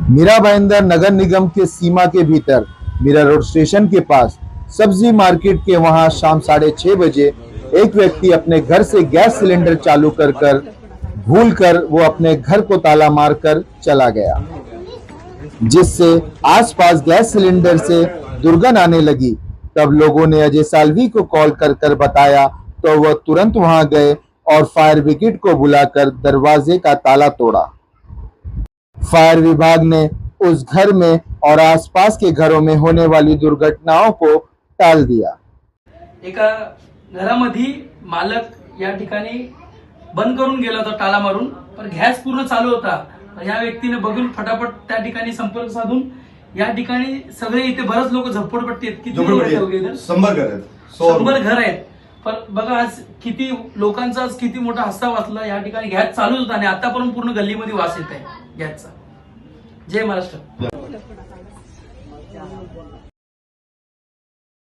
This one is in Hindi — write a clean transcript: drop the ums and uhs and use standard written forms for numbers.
मीरा भाईंदर नगर निगम के सीमा के भीतर मीरा रोड स्टेशन के पास सब्जी मार्केट के वहां शाम 6:30 बजे एक व्यक्ति अपने घर से गैस सिलेंडर चालू कर भूलकर वो अपने घर को ताला मारकर चला गया, जिससे आसपास गैस सिलेंडर से दुर्गंध आने लगी। तब लोगों ने अजय साल्वी को कॉल कर बताया तो वह तुरंत वहां गए और फायर ब्रिगेड को बुलाकर दरवाजे का ताला तोड़ा। फायर विभाग ने उस घर में और आसपास के घरों में होने वाली दुर्घटनाओं को टाल दिया। एका घरामध्ये मालक या ठिकाणी बंद करून गेला होता ताला मारून, पण गॅस पूर्ण चालू होता। या व्यक्तीने बघून फटाफट त्या ठिकाणी संपर्क साधून या ठिकाणी सगळे इथे बरेच लोक झोपडपट्टी आहेत, किती लोक आहेत, 100 घर आहेत, 100 घर आहेत। पण बघा आज किती लोकांचा आज किती मोठा हस्ता वाचला। या ठिकाणी गॅस चालूच होता आणि आतापर्यंत पूर्ण गल्लीमध्ये वास येत आहे गॅसचा। जय महाराष्ट्र।